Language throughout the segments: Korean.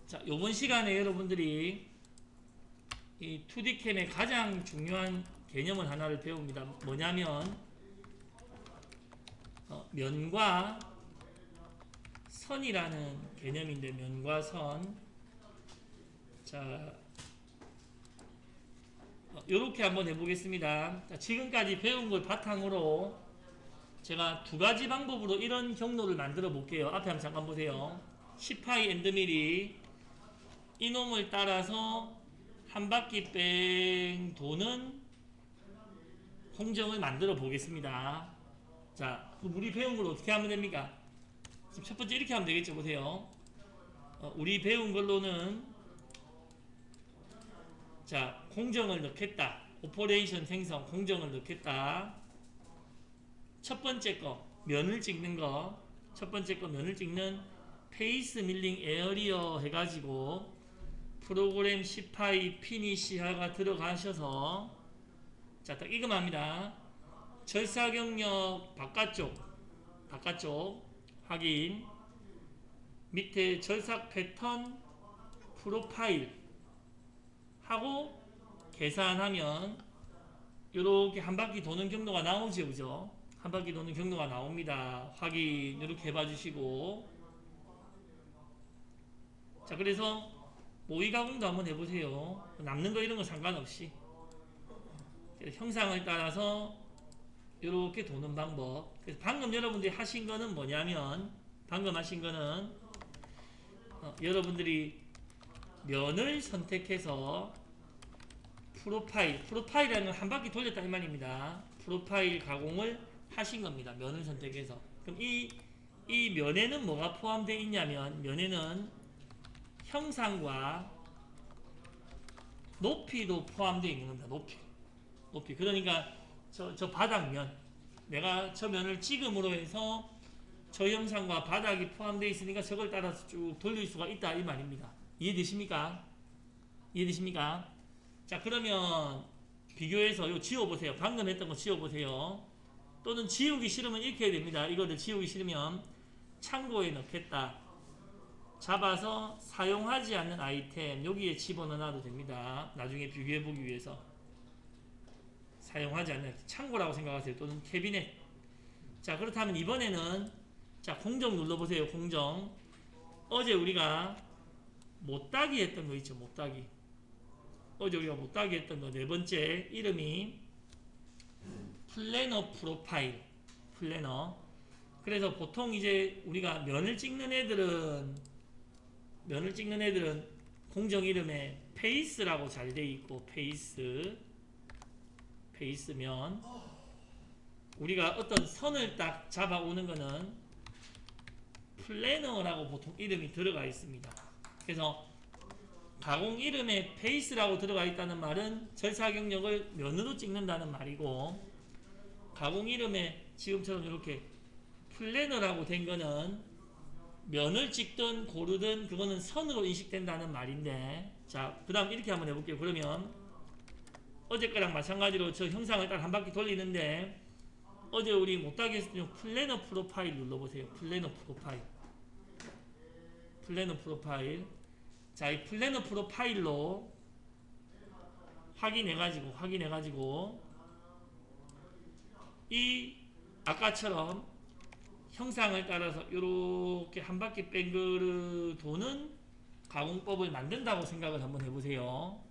자, 요번 시간에 여러분들이 이 2D캠의 가장 중요한 개념을 하나를 배웁니다. 뭐냐면 면과 선이라는 개념인데, 면과 선. 자, 요렇게 한번 해보겠습니다. 자, 지금까지 배운 걸 바탕으로 제가 두 가지 방법으로 이런 경로를 만들어 볼게요. 앞에 한번 잠깐 보세요. 10파이 엔드밀이 이놈을 따라서 한 바퀴 뺑 도는 공정을 만들어 보겠습니다. 자, 우리 배운 걸 어떻게 하면 됩니까? 지금 첫 번째 이렇게 하면 되겠죠. 보세요. 우리 배운 걸로는, 자, 공정을 넣겠다. 오퍼레이션 생성 공정을 넣겠다. 첫 번째 거, 면을 찍는 거. 첫 번째 거 면을 찍는 페이스 밀링 에어리어 해가지고 프로그램 10파이 피니시하가 들어가셔서, 자, 딱 이거만 합니다. 절사 경력 바깥쪽 확인, 밑에 절삭 패턴 프로파일 하고 계산하면 이렇게 한 바퀴 도는 경로가 나오죠. 그죠? 한 바퀴 도는 경로가 나옵니다. 확인 이렇게 해봐 주시고, 자, 그래서 모의 가공도 한번 해보세요. 남는 거 이런 거 상관없이 형상을 따라서 이렇게 도는 방법. 그래서 방금 여러분들이 하신 거는 뭐냐면, 방금 하신 거는 여러분들이 면을 선택해서 프로파일이라는 건 한 바퀴 돌렸다 이 말입니다. 프로파일 가공을 하신 겁니다. 면을 선택해서. 그럼 이 면에는 뭐가 포함되어 있냐면, 면에는 형상과 높이도 포함되어 있는 겁니다. 높이. 그러니까 저 바닥면, 내가 저 면을 찍음으로 해서 저 형상과 바닥이 포함되어 있으니까 저걸 따라서 쭉 돌릴 수가 있다 이 말입니다. 이해되십니까? 자, 그러면 비교해서 이거 지워보세요. 방금 했던 거 지워보세요. 또는 지우기 싫으면 이렇게 해야 됩니다. 이거를 지우기 싫으면 창고에 넣겠다. 잡아서 사용하지 않는 아이템 여기에 집어넣어도 됩니다. 나중에 비교해보기 위해서. 사용하지 않는 창고라고 생각하세요. 또는 캐비넷. 자, 그렇다면 이번에는, 자, 공정 눌러보세요. 공정. 어제 우리가 못따기 했던 거 있죠. 못따기. 어제 우리가 못따기 했던 거 네 번째 이름이 플래너 프로파일. 플래너. 그래서 보통 이제 우리가 면을 찍는 애들은 공정 이름에 페이스라고 잘 돼 있고, 페이스면 우리가 어떤 선을 딱 잡아오는 거는 플래너라고 보통 이름이 들어가 있습니다. 그래서 가공 이름에 페이스라고 들어가 있다는 말은 절사 경력을 면으로 찍는다는 말이고, 가공 이름에 지금처럼 이렇게 플래너라고 된 거는 면을 찍든 고르든 그거는 선으로 인식된다는 말인데, 자, 그 다음 이렇게 한번 해볼게요. 그러면 어제 거랑 마찬가지로 저 형상을 딱 한 바퀴 돌리는데, 어제 우리 못하게 했을 때 플래너 프로파일 눌러보세요. 플래너 프로파일. 자, 이 플래너 프로파일로 확인해가지고 이 아까처럼 형상을 따라서 이렇게 한 바퀴 뺑그르 도는 가공법을 만든다고 생각을 한번 해보세요.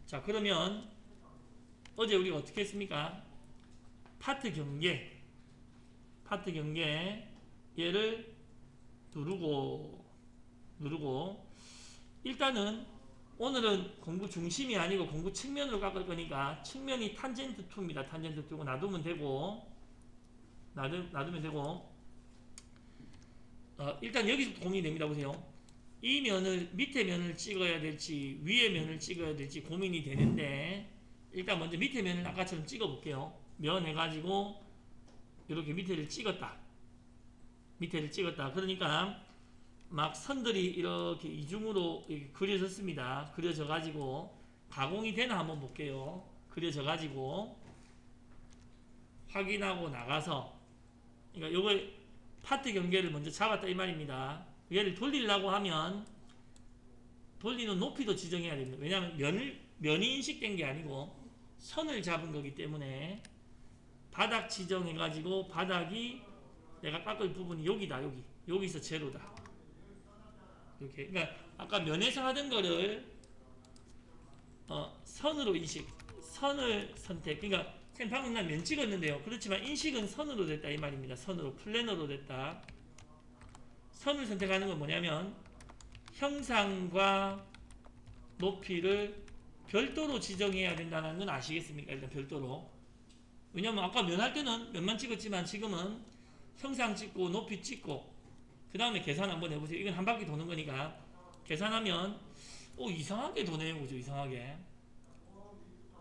자, 그러면 어제 우리가 어떻게 했습니까? 파트 경계 얘를 누르고 일단은 오늘은 공부 중심이 아니고 공부 측면으로 깎을 거니까 측면이 탄젠트 2입니다. 탄젠트 2고 놔두면 되고 일단 여기서 고민이 됩니다. 보세요. 이 면을, 밑에 면을 찍어야 될지 위에 면을 찍어야 될지 고민이 되는데, 일단 먼저 밑에 면을 아까처럼 찍어 볼게요. 면 해가지고 이렇게 밑에를 찍었다. 그러니까 막 선들이 이렇게 이중으로 이렇게 그려졌습니다. 그려져 가지고 가공이 되나 한번 볼게요. 그려져 가지고 확인하고 나가서, 그러니까 요걸 파트 경계를 먼저 잡았다 이 말입니다. 얘를 돌리려고 하면 돌리는 높이도 지정해야 됩니다. 왜냐하면 면이 인식된 게 아니고 선을 잡은 거기 때문에 바닥 지정해가지고 바닥이 내가 깎을 부분이 여기다. 여기서 제로다. 이렇게. 그러니까 아까 면에서 하던 거를 선으로 인식, 선을 선택. 그러니까 방금 난 면 찍었는데요. 그렇지만 인식은 선으로 됐다 이 말입니다. 선으로, 플래너로 됐다. 선을 선택하는 건 뭐냐면 형상과 높이를 별도로 지정해야 된다는 건 아시겠습니까? 일단 별도로. 왜냐면 아까 면 할 때는 면만 찍었지만 지금은 형상 찍고 높이 찍고 그 다음에 계산 한번 해보세요. 이건 한 바퀴 도는 거니까 계산하면 이상하게 도네요. 그죠? 이상하게.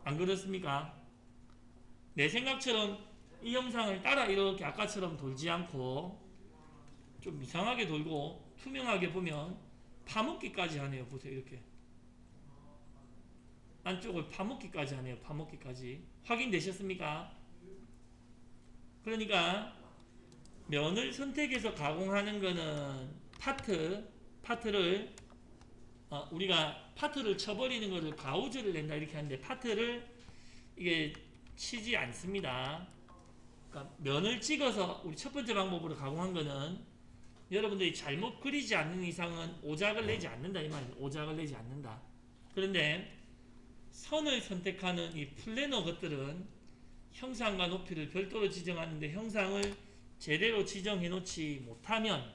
안 그렇습니까? 내 생각처럼 이 형상을 따라 이렇게 아까처럼 돌지 않고 좀 이상하게 돌고 투명하게 보면 파묻기까지 하네요. 보세요. 이렇게 안쪽을 파묻기까지 하네요. 파묻기까지. 확인되셨습니까? 그러니까 면을 선택해서 가공하는 거는 파트를 우리가 파트를 쳐버리는 거를 가우즈를 낸다 이렇게 하는데 파트를 이게 치지 않습니다. 그러니까 면을 찍어서 우리 첫 번째 방법으로 가공한 거는 여러분들이 잘못 그리지 않는 이상은 오작을 내지 않는다 이 말이에요. 오작을 내지 않는다. 그런데 선을 선택하는 이 플래너 것들은 형상과 높이를 별도로 지정하는데 형상을 제대로 지정해 놓지 못하면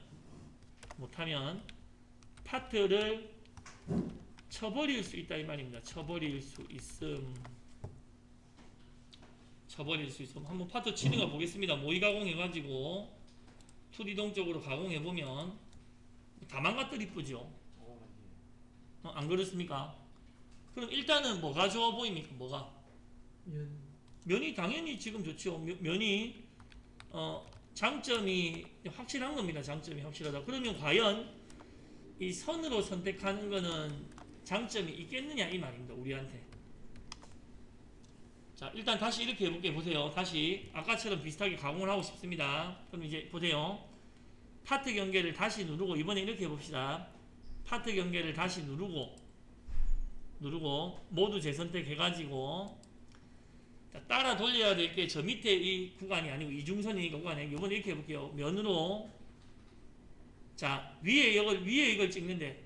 파트를 쳐버릴 수 있다 이 말입니다. 쳐버릴 수 있음. 한번 파트 치는 거 보겠습니다. 모의 가공해가지고 2D 동적으로 가공해보면 다 망가뜨려 이쁘죠? 안 그렇습니까? 그럼 일단은 뭐가 좋아 보입니까? 뭐가? 면이 당연히 지금 좋죠. 면이 장점이 확실한 겁니다. 장점이 확실하다. 그러면 과연 이 선으로 선택하는 거는 장점이 있겠느냐 이 말입니다. 우리한테. 자, 일단 다시 이렇게 해볼게요. 보세요. 다시 아까처럼 비슷하게 가공을 하고 싶습니다. 그럼 이제 보세요. 파트 경계를 다시 누르고 이번에 이렇게 해봅시다. 파트 경계를 다시 누르고 모두 재선택 해가지고 따라 돌려야 될 게 저 밑에 이 구간이 아니고 이중선이니까 구간이 이번에 이렇게 해볼게요. 면으로 자 위에 이걸 찍는데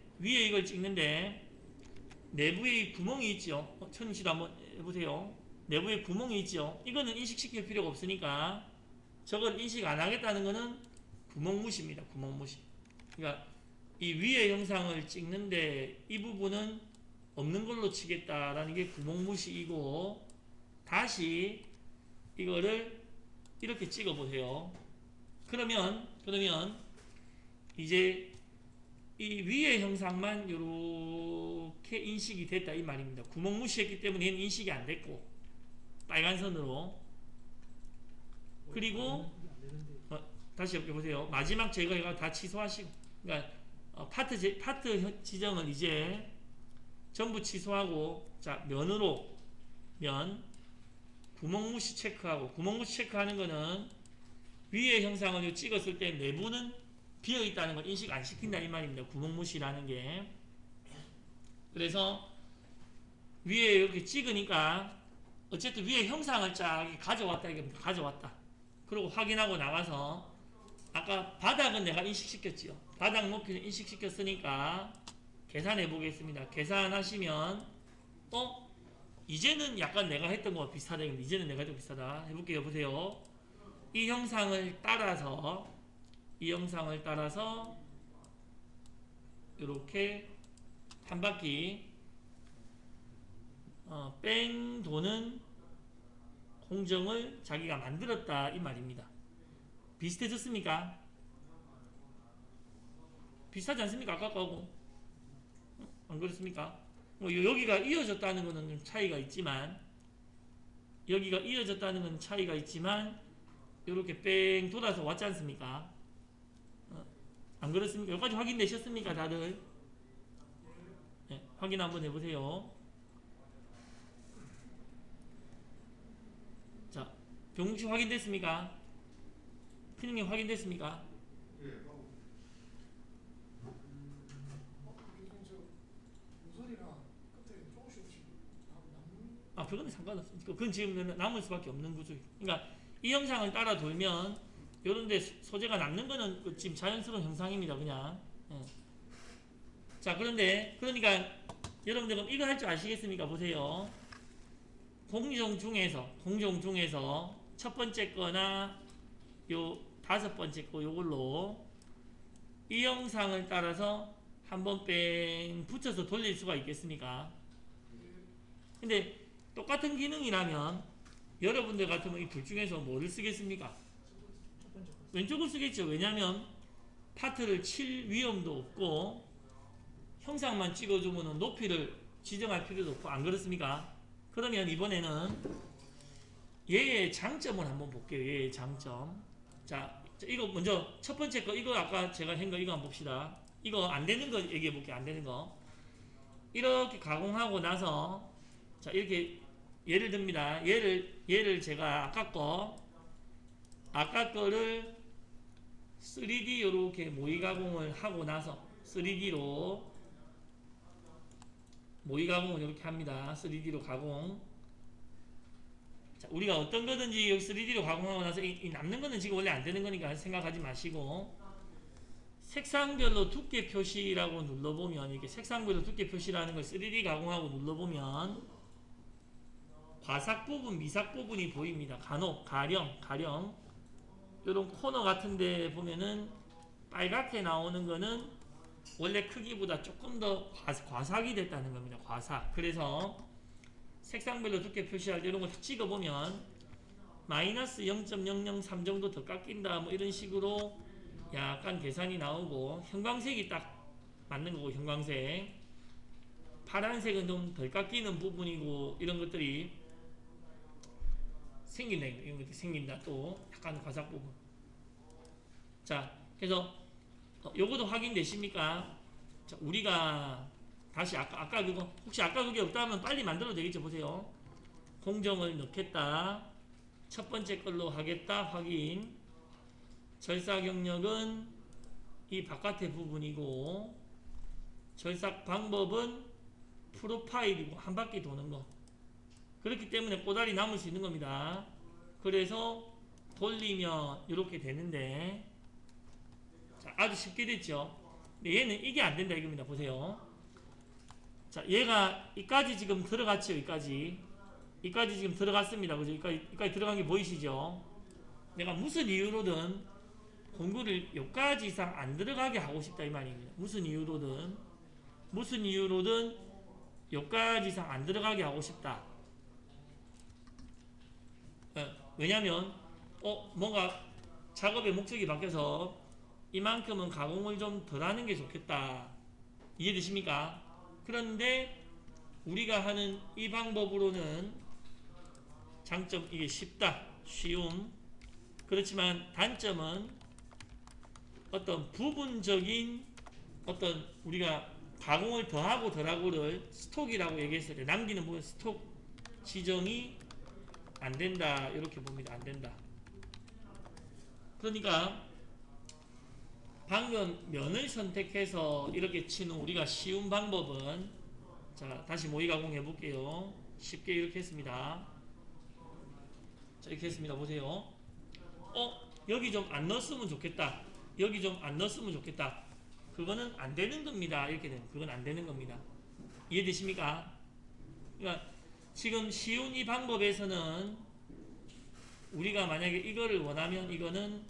내부에 이 구멍이 있죠. 천시도 한번 해보세요. 내부에 구멍이 있죠. 이거는 인식시킬 필요가 없으니까 저걸 인식 안 하겠다는 거는 구멍 무시입니다. 구멍 무시. 그러니까 이 위에 형상을 찍는데 이 부분은 없는 걸로 치겠다라는 게 구멍 무시이고 다시 이거를 이렇게 찍어 보세요. 그러면 이제 이 위의 형상만 이렇게 인식이 됐다 이 말입니다. 구멍 무시했기 때문에 얘는 인식이 안 됐고 빨간 선으로 그리고 다시 옆에 보세요. 마지막 제거해가 다 취소하시고 그러니까 파트 지정을 이제 전부 취소하고 자 면으로 구멍 무시 체크하고 구멍 무시 체크하는 거는 위의 형상을 찍었을 때 내부는 비어 있다는 걸 인식 안 시킨다 이 말입니다. 구멍 무시라는 게. 그래서 위에 이렇게 찍으니까 어쨌든 위에 형상을 쫙 가져왔다 이겁니다. 가져왔다. 그리고 확인하고 나가서 아까 바닥은 내가 인식시켰지요. 바닥 높이는 인식시켰으니까 계산해 보겠습니다. 계산하시면 이제는 약간 내가 했던 거와 비슷하다. 이제는 내가 좀 비슷하다. 해볼게요. 보세요. 이 형상을 따라서 이렇게 한 바퀴 뺑 도는 공정을 자기가 만들었다 이 말입니다. 비슷해졌습니까? 비슷하지 않습니까? 아까 거하고 안 그렇습니까? 여기가 이어졌다는 것은 좀 차이가 있지만 이렇게 뺑 돌아서 왔지 않습니까? 안 그렇습니까? 여기까지 확인되셨습니까? 다들? 네, 확인 한번 해보세요. 자, 병욱씨 확인됐습니까? 피디님 그거는 상관없습니다. 그건 지금 남을 수밖에 없는 구조예요. 그러니까 이 형상을 따라 돌면 요런데 소재가 남는 거는 지금 자연스러운 형상입니다. 그냥. 예. 자, 그러니까 여러분들 그럼 이거 할 줄 아시겠습니까? 보세요. 공정 중에서 첫 번째 거나 요 다섯 번째 거 요걸로 이 형상을 따라서 한번 뺑 붙여서 돌릴 수가 있겠습니까? 근데 똑같은 기능이라면 여러분들 같으면 이 둘 중에서 뭐를 쓰겠습니까? 왼쪽을 쓰겠죠. 왜냐면 파트를 칠 위험도 없고 형상만 찍어주면 높이를 지정할 필요도 없고, 안 그렇습니까? 그러면 이번에는 얘의 장점을 한번 볼게요. 얘의 장점. 자, 이거 먼저 첫 번째 거, 이거 아까 제가 한 거 이거 한번 봅시다. 이거 안 되는 거 얘기해 볼게요. 안 되는 거. 이렇게 가공하고 나서, 자, 이렇게 예를 듭니다. 얘를 제가 아까 거를 3D 이렇게 모의 가공을 하고 나서 3D로 모의 가공을 이렇게 합니다. 3D로 가공. 자, 우리가 어떤 거든지 여기 3D로 가공하고 나서 이 남는 거는 지금 원래 안 되는 거니까 생각하지 마시고, 색상별로 두께 표시라고 눌러보면, 이렇게 색상별로 두께 표시라는 걸 3D 가공하고 눌러보면 과삭 부분, 미삭 부분이 보입니다. 간혹, 가령 이런 코너 같은 데 보면은 빨갛게 나오는 거는 원래 크기보다 조금 더 과삭이 됐다는 겁니다. 과삭. 그래서 색상별로 두께 표시할 때 이런 걸 찍어보면 마이너스 0.003 정도 더 깎인다 뭐 이런 식으로 약간 계산이 나오고, 형광색이 딱 맞는 거고, 형광색. 파란색은 좀 덜 깎이는 부분이고, 이런 것들이 생긴다. 이런 것들이 생긴다. 또 약간 과삭 부분. 자, 그래서 요거도 확인되십니까? 자, 우리가 다시 아까 그거, 혹시 아까 그게 없다면 빨리 만들어도 되겠죠. 보세요. 공정을 넣겠다. 첫 번째 걸로 하겠다. 확인. 절삭 경력은 이 바깥의 부분이고, 절삭 방법은 프로파일이고 한 바퀴 도는 거. 그렇기 때문에 꼬다리 남을 수 있는 겁니다. 그래서 돌리면 이렇게 되는데, 자, 아주 쉽게 됐죠. 근데 얘는 이게 안 된다 이겁니다. 보세요. 자, 얘가 이까지 지금 들어갔죠. 이까지 지금 들어갔습니다. 그죠? 이까지 들어간 게 보이시죠? 내가 무슨 이유로든 공구를 여기까지 이상 안 들어가게 하고 싶다 이 말입니다. 무슨 이유로든 여기까지 이상 안 들어가게 하고 싶다. 왜냐면 뭔가 작업의 목적이 바뀌어서 이만큼은 가공을 좀 덜 하는 게 좋겠다. 이해되십니까? 그런데 우리가 하는 이 방법으로는 장점, 이게 쉽다, 쉬움. 그렇지만 단점은 어떤 부분적인 어떤 우리가 가공을 더하고 덜하고를 스톡이라고 얘기했을 때 남기는 부분 스톡 지정이 안 된다. 이렇게 봅니다. 안 된다. 그러니까 방금 면을 선택해서 이렇게 치는 우리가 쉬운 방법은, 자, 다시 모의 가공 해볼게요. 쉽게 이렇게 했습니다. 자, 이렇게 했습니다. 보세요. 여기 좀 안 넣었으면 좋겠다. 여기 좀 안 넣었으면 좋겠다. 그거는 안 되는 겁니다. 이렇게 되면 그건 안 되는 겁니다. 이해되십니까? 그러니까 지금 쉬운 이 방법에서는 우리가 만약에 이거를 원하면 이거는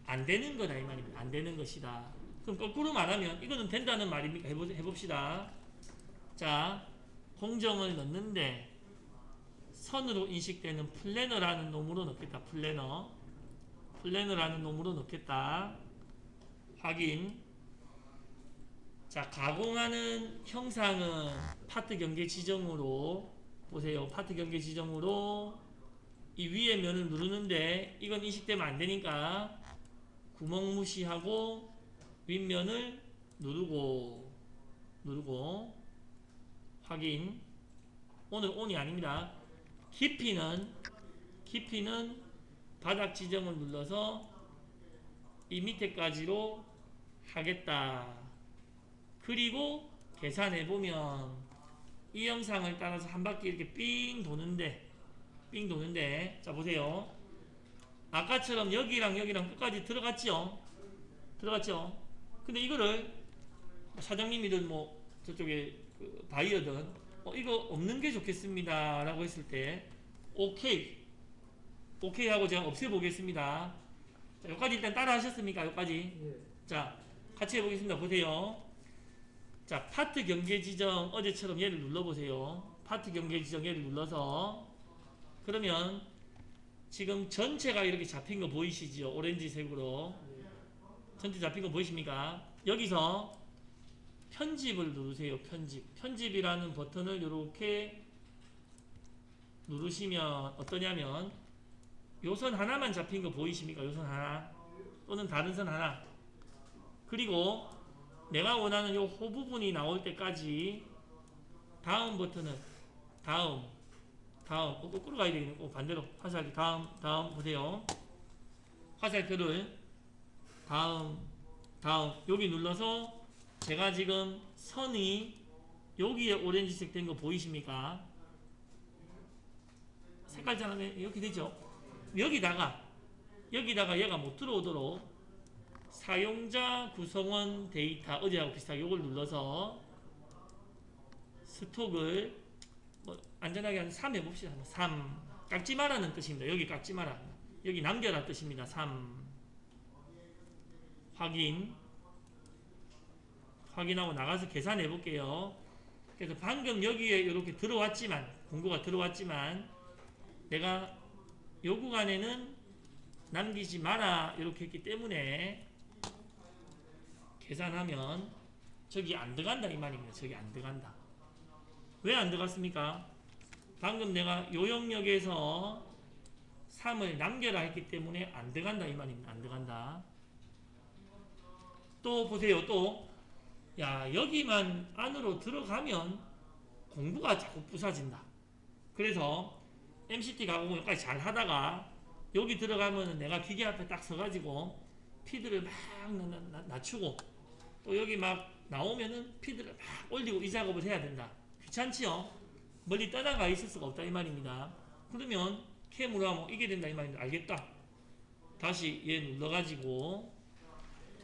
안 되는 거다 이 말입니다. 안 되는 것이다. 그럼 거꾸로 말하면 이거는 된다는 말입니까? 해봅시다. 자, 공정을 넣는데 선으로 인식되는 플래너라는 놈으로 넣겠다. 플래너라는 놈으로 넣겠다. 확인. 자, 가공하는 형상은 파트 경계 지정으로 보세요. 파트 경계 지정으로 이 위에 면을 누르는데 이건 인식되면 안 되니까 구멍 무시하고 윗면을 누르고 확인. 오늘 온이 아닙니다. 깊이는 바닥 지정을 눌러서 이 밑에까지로 하겠다. 그리고 계산해보면 이 형상을 따라서 한 바퀴 이렇게 삥 도는데 자 보세요. 아까처럼 여기랑 여기랑 끝까지 들어갔죠. 근데 이거를 사장님이든 뭐 저쪽에 그 바이어든 이거 없는 게 좋겠습니다 라고 했을 때 오케이 하고 제가 없애보겠습니다. 자, 여기까지 일단 따라 하셨습니까? 여기까지. 예. 자, 같이 해보겠습니다. 보세요. 자, 파트 경계 지정 어제처럼 얘를 눌러보세요. 파트 경계 지정 얘를 눌러서 그러면 지금 전체가 이렇게 잡힌 거 보이시죠? 오렌지색으로 전체 잡힌 거 보이십니까? 여기서 편집을 누르세요. 편집이라는 버튼을 이렇게 누르시면 어떠냐면 요 선 하나만 잡힌 거 보이십니까? 요 선 하나 또는 다른 선 하나. 그리고 내가 원하는 요 호 부분이 나올 때까지 다음 버튼은 다음 거꾸로 가야 되겠네. 반대로 화살표 다음 보세요. 화살표를 다음 여기 눌러서 제가 지금 선이 여기에 오렌지색 된 거 보이십니까? 색깔 이렇게 되죠. 여기다가 얘가 못 들어오도록 사용자 구성원 데이터 어제하고 비슷하게 이걸 눌러서 스톡을 뭐 안전하게 한 3 해봅시다. 3 깎지 마라는 뜻입니다. 여기 깎지 마라. 여기 남겨라 뜻입니다. 3 확인하고 나가서 계산해 볼게요. 그래서 방금 여기에 이렇게 공고가 들어왔지만 내가 요 구간에는 남기지 마라 이렇게 했기 때문에 계산하면 저기 안 들어간다 이 말입니다. 저기 안 들어간다. 왜 안 들어갔습니까? 방금 내가 요 영역에서 3을 남겨라 했기 때문에 안 들어간다 이 말입니다. 안 들어간다. 또 보세요. 여기만 안으로 들어가면 공부가 자꾸 부서진다. 그래서 MCT 가공을 여기까지 잘 하다가 여기 들어가면 내가 기계 앞에 딱 서가지고 피드를 막 낮추고 또 여기 막 나오면은 피드를 막 올리고 이 작업을 해야 된다. 귀찮지요? 멀리 떠나가 있을 수가 없다 이 말입니다. 그러면 캠으로 하면 이게 된다 이 말입니다. 알겠다. 다시 얘 눌러가지고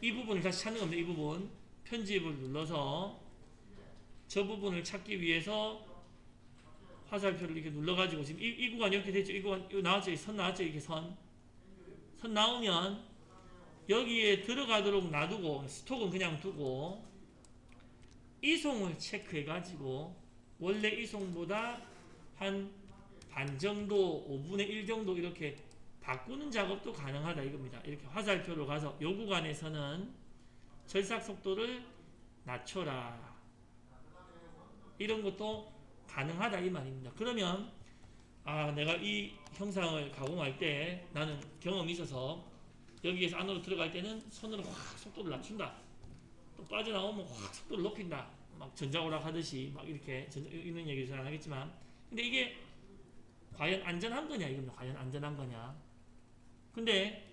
이 부분을 다시 찾는 겁니다. 이 부분 편집을 눌러서 저 부분을 찾기 위해서 화살표를 이렇게 눌러가지고 지금 이 구간 이렇게 됐죠. 이 구간 이거 나왔죠. 선 나왔죠. 이렇게 선 나오면 여기에 들어가도록 놔두고 스톡은 그냥 두고 이송을 체크해가지고 원래 이송보다 한 반 정도 5분의 1 정도 이렇게 바꾸는 작업도 가능하다 이겁니다. 이렇게 화살표로 가서 요 구간에서는 절삭 속도를 낮춰라. 이런 것도 가능하다 이 말입니다. 그러면 내가 이 형상을 가공할 때 나는 경험이 있어서 여기에서 안으로 들어갈 때는 손으로 확 속도를 낮춘다. 또 빠져나오면 확 속도를 높인다. 막 전자오락 하듯이 막 이렇게 이런 얘기를 잘 안 하겠지만 근데 이게 과연 안전한 거냐 이겁니다. 과연 안전한 거냐. 근데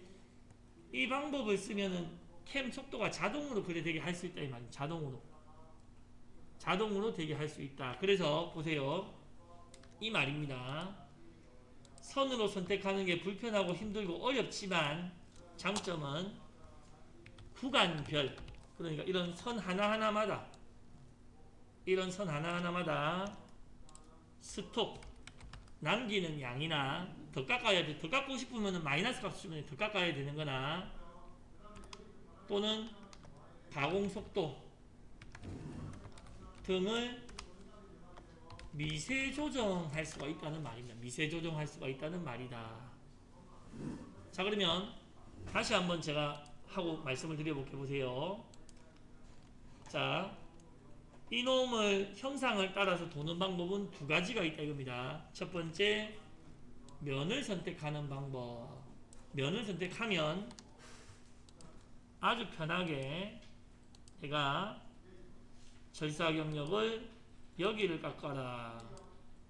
이 방법을 쓰면은 캠 속도가 자동으로 그래 되게 할 수 있다 이 말입니다. 자동으로 되게 할 수 있다. 그래서 보세요. 이 말입니다. 선으로 선택하는 게 불편하고 힘들고 어렵지만 장점은 구간별 그러니까 이런 선 하나하나마다 스톡 남기는 양이나 더 깎아야 돼. 더 깎고 싶으면 마이너스 값 주면 더 깎아야 되는 거나 또는 가공 속도 등을 미세 조정할 수가 있다는 말입니다. 미세 조정할 수가 있다는 말이다. 자 그러면 다시 한번 제가 하고 말씀을 드려볼게 보세요. 자 이놈을 형상을 따라서 도는 방법은 두 가지가 있다 이겁니다. 첫 번째 면을 선택하는 방법. 면을 선택하면 아주 편하게 내가 절사 경력을 여기를 깎아라.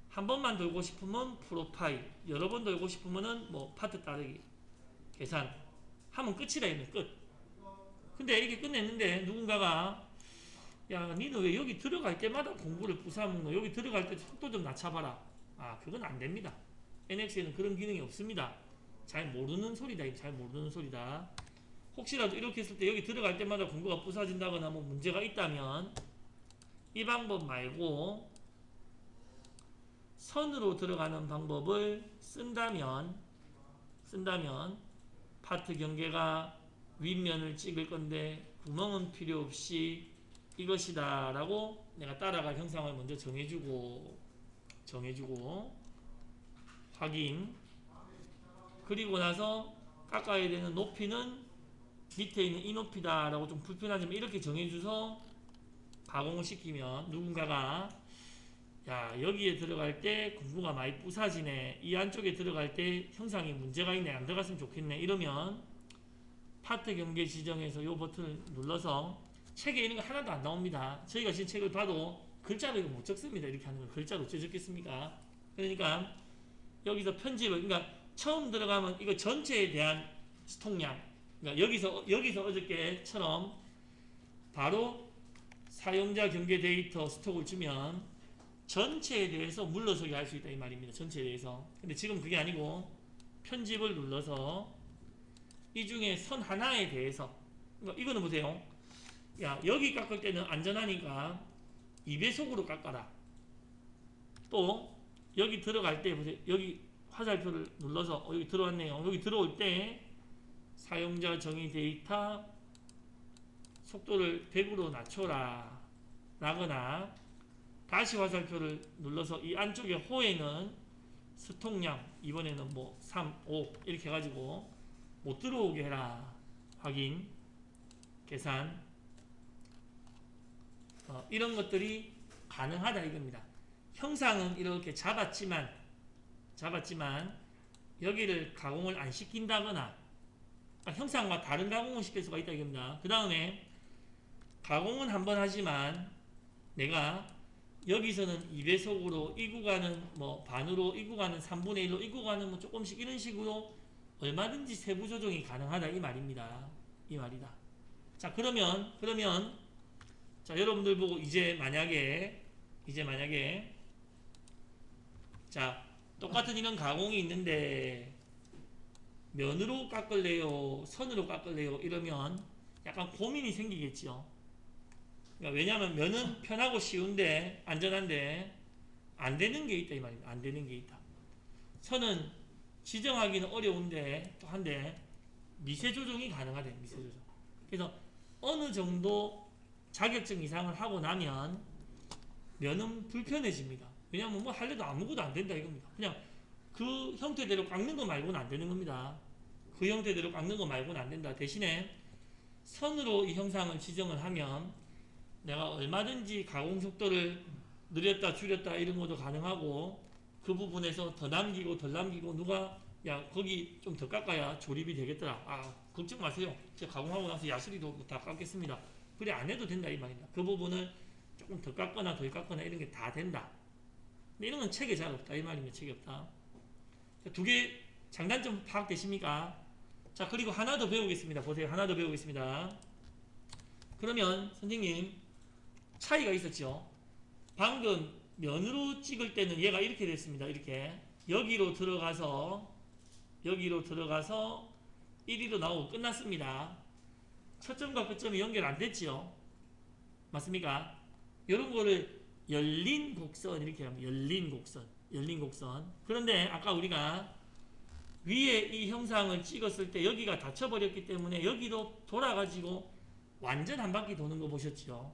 한 번만 돌고 싶으면 프로파일, 여러 번 돌고 싶으면은 뭐 파트 따르기, 계산 하면 끝이라 이거는 끝. 근데 이게 끝냈는데 누군가가 야, 니는 왜 여기 들어갈 때마다 공부를 부사먹노? 여기 들어갈 때 속도 좀 낮춰봐라. 아, 그건 안 됩니다. NX에는 그런 기능이 없습니다. 잘 모르는 소리다. 잘 모르는 소리다. 혹시라도 이렇게 했을 때 여기 들어갈 때마다 공부가 부사진다거나 뭐 문제가 있다면 이 방법 말고 선으로 들어가는 방법을 쓴다면 파트 경계가 윗면을 찍을 건데 구멍은 필요 없이 이것이다 라고 내가 따라갈 형상을 먼저 정해주고 확인. 그리고 나서 깎아야 되는 높이는 밑에 있는 이 높이다 라고 좀 불편하지만 이렇게 정해줘서 가공을 시키면 누군가가 야, 여기에 들어갈 때 공부가 많이 부사지네, 이 안쪽에 들어갈 때 형상이 문제가 있네, 안 들어갔으면 좋겠네, 이러면 파트 경계 지정해서 이 버튼을 눌러서 책에 있는 거 하나도 안 나옵니다. 저희가 지금 책을 봐도 글자로 이거 못 적습니다. 이렇게 하는 거 글자로 어째 적겠습니까? 그러니까 여기서 편집을, 그러니까 처음 들어가면 이거 전체에 대한 스톡량, 그러니까 여기서 어저께처럼 바로 사용자 경계 데이터 스톡을 주면 전체에 대해서 물러서게 할 수 있다 이 말입니다. 전체에 대해서. 근데 지금 그게 아니고 편집을 눌러서 이 중에 선 하나에 대해서, 그러니까 이거는 보세요. 야, 여기 깎을 때는 안전하니까 2배속으로 깎아라. 또 여기 들어갈 때 보세요. 여기 화살표를 눌러서 여기 들어왔네요. 여기 들어올 때 사용자 정의 데이터 속도를 100으로 낮춰라 라거나, 다시 화살표를 눌러서 이 안쪽에 호에는 스톡량 이번에는 뭐 3, 5 이렇게 해가지고 못 들어오게 해라. 확인, 계산, 이런 것들이 가능하다 이겁니다. 형상은 이렇게 잡았지만 여기를 가공을 안 시킨다거나, 그러니까 형상과 다른 가공을 시킬 수가 있다 이겁니다. 그 다음에 가공은 한번 하지만 내가 여기서는 2배속으로, 이 구간은 뭐 반으로, 이 구간은 3분의 1로, 이 구간은 뭐 조금씩 이런 식으로 얼마든지 세부 조정이 가능하다 이 말입니다. 이 말이다. 자, 그러면 자, 여러분들 보고 이제 만약에 자, 똑같은 이런 가공이 있는데 면으로 깎을래요, 선으로 깎을래요 이러면 약간 고민이 생기겠죠. 그러니까 왜냐하면 면은 편하고 쉬운데 안전한데 안 되는 게 있다 이 말입니다. 안 되는 게 있다. 선은 지정하기는 어려운데 또 한데 미세 조정이 가능하다. 미세 조정. 그래서 어느 정도 자격증 이상을 하고 나면 면은 불편해집니다. 왜냐하면 뭐 할래도 아무것도 안 된다 이겁니다. 그냥 그 형태대로 깎는 거 말고는 안 되는 겁니다. 그 형태대로 깎는 거 말고는 안 된다. 대신에 선으로 이 형상을 지정을 하면 내가 얼마든지 가공 속도를 늘렸다 줄였다 이런 것도 가능하고, 그 부분에서 더 남기고 덜 남기고, 누가 야 거기 좀 더 깎아야 조립이 되겠더라, 아 걱정 마세요, 제가 가공하고 나서 야스리도 다 깎겠습니다, 그래 안 해도 된다 이 말입니다. 그 부분을 조금 더 깎거나 덜 깎거나 이런 게 다 된다. 근데 이런 건 책에 잘 없다 이 말입니다. 책에 없다. 두 개 장단점 파악되십니까? 자, 그리고 하나 더 배우겠습니다. 보세요. 하나 더 배우겠습니다. 그러면 선생님 차이가 있었죠. 방금 면으로 찍을 때는 얘가 이렇게 됐습니다. 이렇게 여기로 들어가서 1위로 나오고 끝났습니다. 첫 점과 끝점이 연결 안 됐죠. 맞습니까? 이런 거를 열린 곡선 이렇게 하면 열린 곡선. 그런데 아까 우리가 위에 이 형상을 찍었을 때 여기가 닫혀버렸기 때문에 여기도 돌아가지고 완전 한 바퀴 도는 거 보셨죠?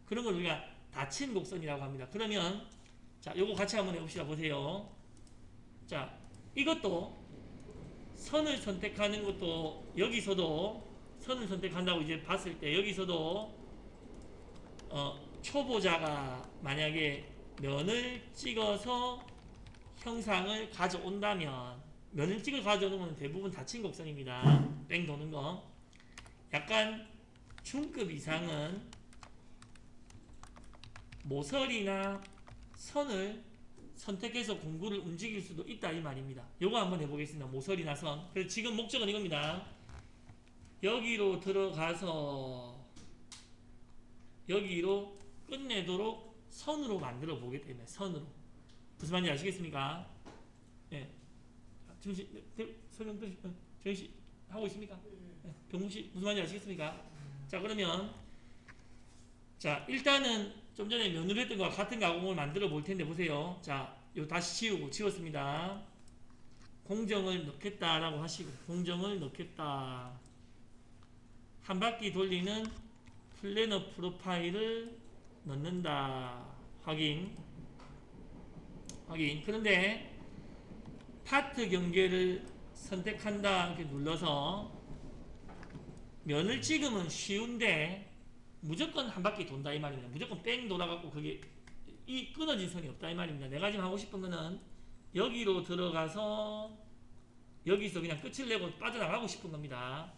그런 걸 우리가 닫힌 곡선이라고 합니다. 그러면 자, 요거 같이 한번 해봅시다. 보세요. 자, 이것도 선을 선택하는 것도 여기서도 선을 선택한다고 이제 봤을 때 여기서도 초보자가 만약에 면을 찍어서 형상을 가져온다면, 면을 찍어 가져오는 건 대부분 닫힌 곡선입니다. 뺑 도는 거. 약간 중급 이상은 모서리나 선을 선택해서 공구를 움직일 수도 있다 이 말입니다. 요거 한번 해보겠습니다. 모서리나 선. 그래서 지금 목적은 이겁니다. 여기로 들어가서 여기로 끝내도록 선으로 만들어 보기 때문에 선으로. 무슨 말인지 아시겠습니까? 예. 정시 설명 정시 하고 있습니까? 예. 병무씨 무슨 말인지 아시겠습니까? 자 그러면 자 일단은 좀 전에 면으로 했던 것과 같은 가공을 만들어 볼 텐데 보세요. 자 요 다시 지웠습니다. 공정을 넣겠다라고 하시고 공정을 넣겠다. 한 바퀴 돌리는 플래너 프로파일을 넣는다. 확인. 그런데 파트 경계를 선택한다 이렇게 눌러서 면을 찍으면 쉬운데 무조건 한 바퀴 돈다 이 말입니다. 무조건 뺑 돌아갖고 그게 이 끊어진 선이 없다 이 말입니다. 내가 지금 하고 싶은 거는 여기로 들어가서 여기서 그냥 끝을 내고 빠져나가고 싶은 겁니다.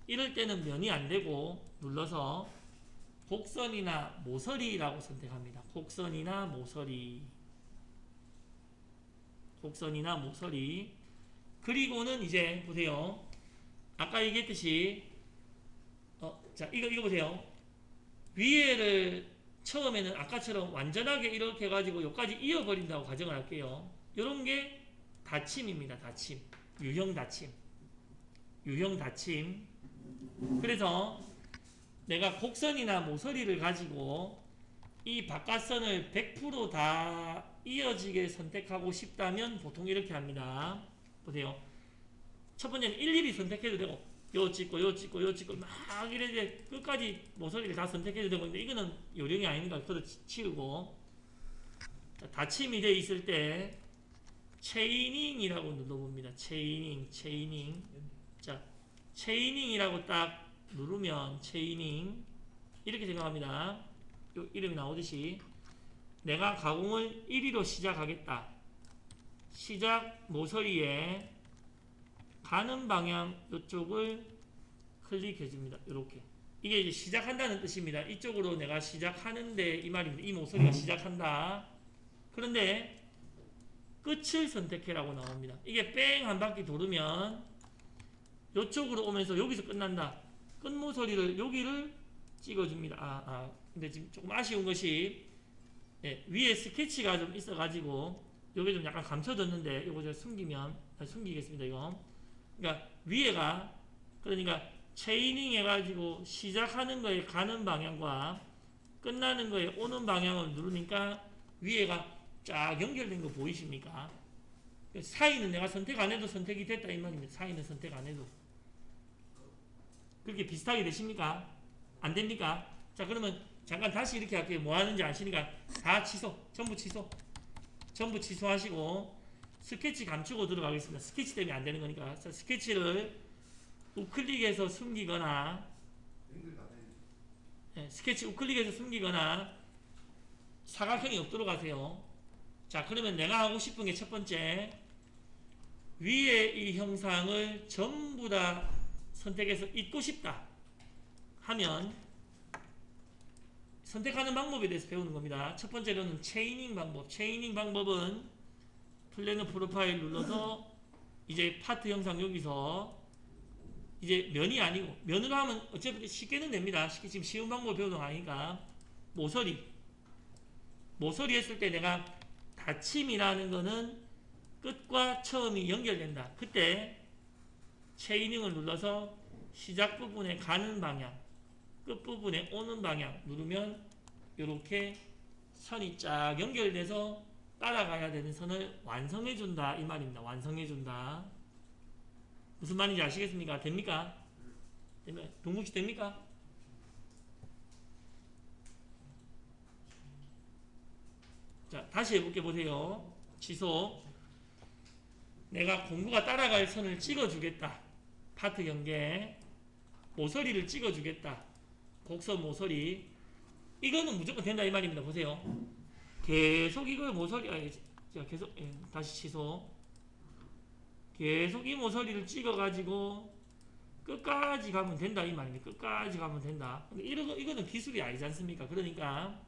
이럴 때는 면이 안 되고 눌러서 곡선이나 모서리라고 선택합니다. 곡선이나 모서리. 그리고는 이제 보세요. 아까 얘기했듯이 자 이거 보세요. 위에를 처음에는 아까처럼 완전하게 이렇게 해가지고 여기까지 이어버린다고 가정을 할게요. 이런 게 닫힘입니다. 닫힘. 유형 닫힘. 그래서 내가 곡선이나 모서리를 가지고 이 바깥선을 100% 다 이어지게 선택하고 싶다면 보통 이렇게 합니다. 보세요. 첫 번째는 일일이 선택해도 되고 요 찍고 막 이렇게 끝까지 모서리를 다 선택해도 되고 근데 이거는 요령이 아니니까 그걸 치우고 자, 닫힘이 되어 있을 때 체이닝이라고 눌러봅니다. 체이닝. 자, 체이닝이라고 딱 누르면 체이닝 이렇게 생각합니다. 요 이름이 나오듯이 내가 가공을 1위로 시작하겠다. 시작 모서리에 가는 방향 이쪽을 클릭해 줍니다. 이렇게 이게 이제 시작한다는 뜻입니다. 이쪽으로 내가 시작하는데 이 말입니다. 이 모서리가 시작한다. 그런데 끝을 선택해라고 나옵니다. 이게 뺑 한 바퀴 돌으면 이쪽으로 오면서 여기서 끝난다. 끝 모서리를 여기를 찍어줍니다. 근데 지금 조금 아쉬운 것이 위에 스케치가 좀 있어가지고 요게 좀 약간 감춰졌는데 요거 제가 숨기겠습니다. 이거. 그러니까 위에가 그러니까 체이닝 해가지고 시작하는 거에 가는 방향과 끝나는 거에 오는 방향을 누르니까 위에가 쫙 연결된 거 보이십니까? 사이는 내가 선택 안 해도 선택이 됐다 이 말입니다. 사이는 선택 안 해도. 그렇게 비슷하게 되십니까? 안 됩니까? 자 그러면 잠깐 다시 이렇게 할게요. 뭐 하는지 아시니까 다 취소. 전부 취소하시고 스케치 감추고 들어가겠습니다. 스케치 때문에 안 되는 거니까. 자, 스케치를 우클릭해서 숨기거나 스케치 우클릭해서 숨기거나 사각형이 없도록 하세요. 자 그러면 내가 하고 싶은 게 첫 번째 위에 이 형상을 전부 다 선택해서 잊고 싶다 하면 선택하는 방법에 대해서 배우는 겁니다. 첫 번째로는 체이닝 방법. 체이닝 방법은 플래너 프로파일 눌러서 이제 파트 형상 여기서 이제 면이 아니고 면으로 하면 어차피 쉽게는 됩니다. 지금 쉬운 방법 배우는 거 아니니까 모서리 했을 때 내가 닫힘이라는 거는 끝과 처음이 연결된다. 그때 체이닝을 눌러서 시작 부분에 가는 방향 끝부분에 오는 방향 누르면 이렇게 선이 쫙 연결돼서 따라가야 되는 선을 완성해준다 이 말입니다. 완성해준다. 무슨 말인지 아시겠습니까? 됩니까? 동국씨 됩니까? 자 다시 해볼게 보세요. 취소. 내가 공부가 따라갈 선을 찍어주겠다. 파트 경계 모서리를 찍어주겠다. 곡선 모서리 이거는 무조건 된다 이 말입니다. 보세요. 계속 이걸 모서리 계속 다시 취소. 계속 이 모서리를 찍어가지고 끝까지 가면 된다 이 말입니다. 끝까지 가면 된다. 근데 이거는 기술이 아니지 않습니까? 그러니까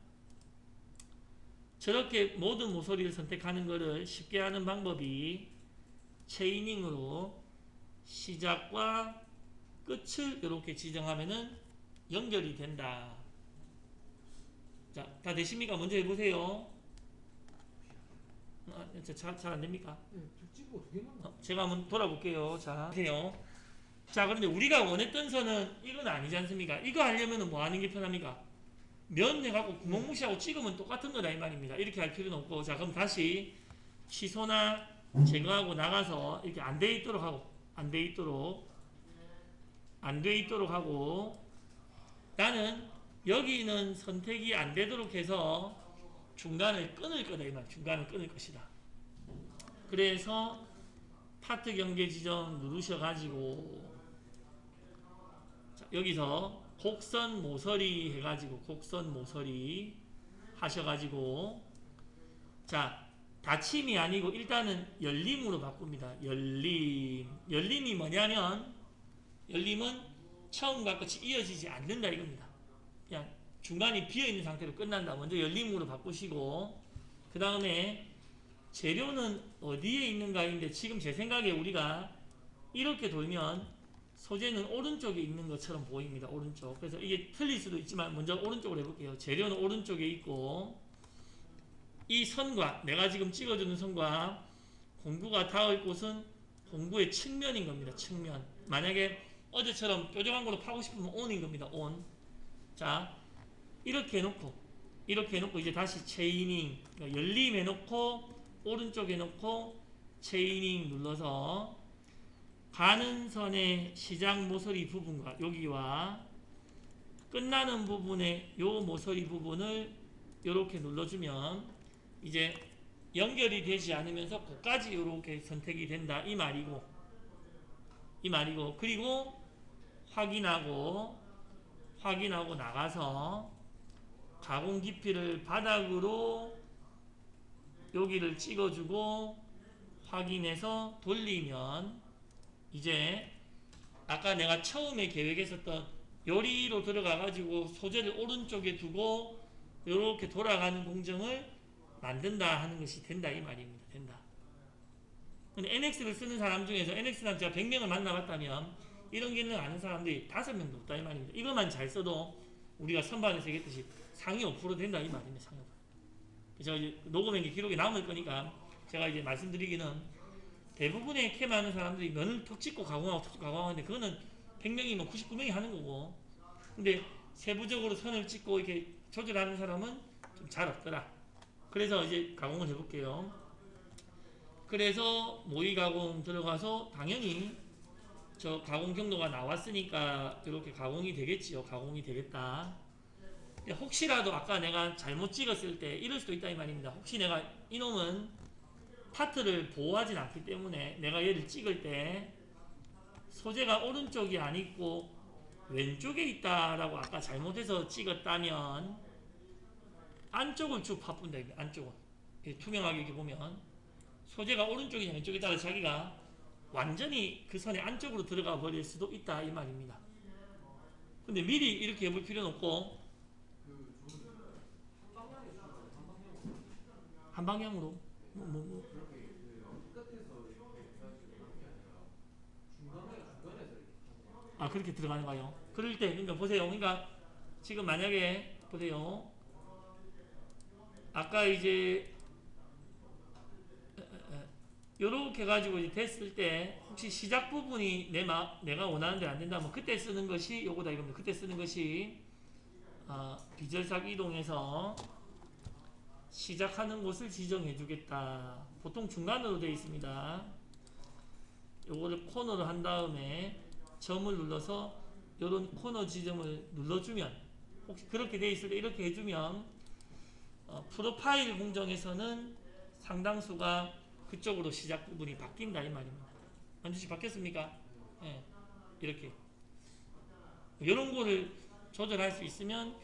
저렇게 모든 모서리를 선택하는 것을 쉽게 하는 방법이 체이닝으로 시작과 끝을 이렇게 지정하면은 연결이 된다. 자, 다 되십니까? 먼저 해보세요. 잘 안 됩니까? 제가 한번 돌아볼게요. 자, 보세요. 자, 그런데 우리가 원했던 선은 이건 아니지 않습니까? 이거 하려면 뭐 하는 게 편합니까? 면 해갖고 구멍 무시하고 찍으면 똑같은 거다 이 말입니다. 이렇게 할 필요는 없고. 자, 그럼 다시 취소나 제거하고 나가서 이렇게 안 돼 있도록 하고, 안 돼 있도록 하고, 나는 여기는 선택이 안 되도록 해서 중간을 끊을 거다 이 말. 중간을 끊을 것이다. 그래서 파트 경계 지점 누르셔가지고 자, 여기서 곡선 모서리 해가지고 곡선 모서리 하셔가지고 자 닫힘이 아니고 일단은 열림으로 바꿉니다. 열림이 뭐냐면 열림은 처음과 끝이 이어지지 않는다 이겁니다. 그냥 중간이 비어있는 상태로 끝난다. 먼저 열림으로 바꾸시고 그 다음에 재료는 어디에 있는가인데 지금 제 생각에 우리가 이렇게 돌면 소재는 오른쪽에 있는 것처럼 보입니다. 오른쪽. 그래서 이게 틀릴 수도 있지만 먼저 오른쪽으로 해볼게요. 재료는 오른쪽에 있고 이 선과 내가 지금 찍어주는 선과 공구가 닿을 곳은 공구의 측면인 겁니다. 측면. 만약에 어제처럼 뾰족한 걸로 파고 싶으면 온인 겁니다. 온. 자 이렇게 해놓고 이제 다시 체이닝 그러니까 열림 해놓고 오른쪽에 놓고 체이닝 눌러서 가는 선의 시작 모서리 부분과 여기와 끝나는 부분의 요 모서리 부분을 이렇게 눌러주면 이제 연결이 되지 않으면서 끝까지 이렇게 선택이 된다 이 말이고 그리고 확인하고 나가서 가공 깊이를 바닥으로 여기를 찍어주고 확인해서 돌리면 이제 아까 내가 처음에 계획했었던 요리로 들어가가지고 소재를 오른쪽에 두고 이렇게 돌아가는 공정을 만든다 하는 것이 된다 이 말입니다. 된다. 근데 NX를 쓰는 사람 중에서 NX랑 제가 100명을 만나봤다면 이런 기능 아는 사람들이 5명도 없다 이 말입니다. 이것만 잘 써도 우리가 선반에서 얘기했듯이 상위 5% 된다 이 말입니다. 상위 5%. 제가 이제 녹음한 게 기록에 남을 거니까 제가 이제 말씀드리기는 대부분의 캠 하는 사람들이 면을 톡 찍고 가공하는데 그거는 100명이면 99명이 하는 거고 근데 세부적으로 선을 찍고 이렇게 조절하는 사람은 좀 잘 없더라. 그래서 이제 가공을 해볼게요. 그래서 모의 가공 들어가서 당연히 저 가공 경로가 나왔으니까 이렇게 가공이 되겠지요. 가공이 되겠다. 혹시라도 아까 내가 잘못 찍었을 때 이럴 수도 있다 이 말입니다. 혹시 내가 이놈은 파트를 보호하진 않기 때문에 내가 얘를 찍을 때 소재가 오른쪽이 아니고 왼쪽에 있다라고 아까 잘못해서 찍었다면 안쪽을 쭉 파푼다. 안쪽은 투명하게 이렇게 보면 소재가 오른쪽이냐 왼쪽에 따라 자기가 완전히 그 선의 안쪽으로 들어가 버릴 수도 있다 이 말입니다. 근데 미리 이렇게 해볼 필요는 없고 한 방향으로 아 그렇게 들어가는가요? 그럴 때 그러니까 보세요. 그러니까 지금 만약에 보세요. 아까 이제 요렇게 가지고 이제 됐을 때 혹시 시작 부분이 내가 원하는 대로 안 된다면 그때 쓰는 것이 요거다 이겁니다. 그때 쓰는 것이 비절삭 이동해서 시작하는 곳을 지정해 주겠다. 보통 중간으로 되어 있습니다. 요거를 코너로 한 다음에 점을 눌러서 요런 코너 지점을 눌러주면 혹시 그렇게 되어 있을 때 이렇게 해주면 프로파일 공정에서는 상당수가 그쪽으로 시작 부분이 바뀐다 이 말입니다. 완전히 바뀌었습니까? 네, 이렇게 이런 거를 조절할 수 있으면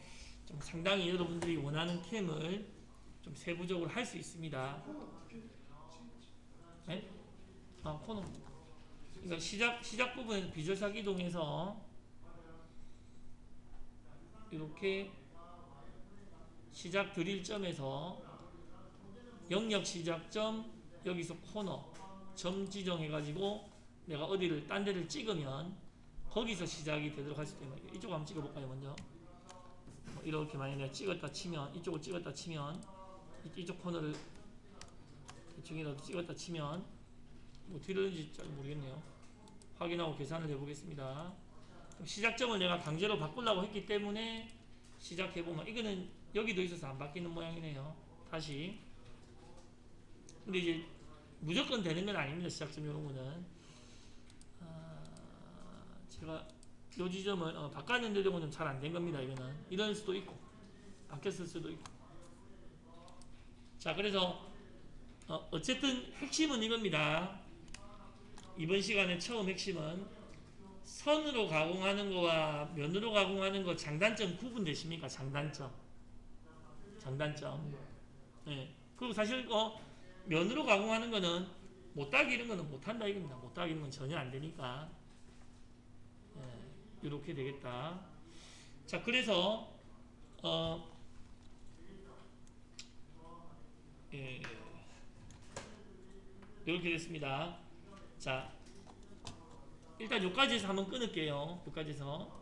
좀 상당히 여러분들이 원하는 캠을 좀 세부적으로 할 수 있습니다. 네? 코너. 그러니까 시작 부분에서 비절삭 이동해서 이렇게 시작 드릴점에서 영역 시작점 여기서 코너 점 지정해가지고 내가 어디를 딴 데를 찍으면 거기서 시작이 되도록 할 수 있습니다. 이쪽 한번 찍어볼까요? 먼저 이렇게 만약에 내가 찍었다 치면, 이쪽을 찍었다 치면, 이쪽 코너를 대충이라도 찍었다 치면, 뭐 어떻게 되는지 잘 모르겠네요. 확인하고 계산을 해보겠습니다. 시작점을 내가 강제로 바꾸려고 했기 때문에 시작해보면, 이거는 여기도 있어서 안 바뀌는 모양이네요. 다시. 근데 이제 무조건 되는 건 아닙니다. 시작점 이런 거는. 제가 요 지점을 바꿨는데도 좀 잘 안 된 겁니다. 이거는 이럴 수도 있고 바뀌었을 수도 있고. 자, 그래서 어쨌든 핵심은 이겁니다. 이번 시간에 처음 핵심은 선으로 가공하는 거와 면으로 가공하는 거 장단점 구분되십니까? 장단점. 네. 그리고 사실 면으로 가공하는 거는 못따기 이런 거는 못한다 이겁니다. 못따기 이런 건 전혀 안 되니까. 이렇게 되겠다. 자, 그래서 이렇게 됐습니다. 자, 일단 여기까지에서 한번 끊을게요. 여기까지에서.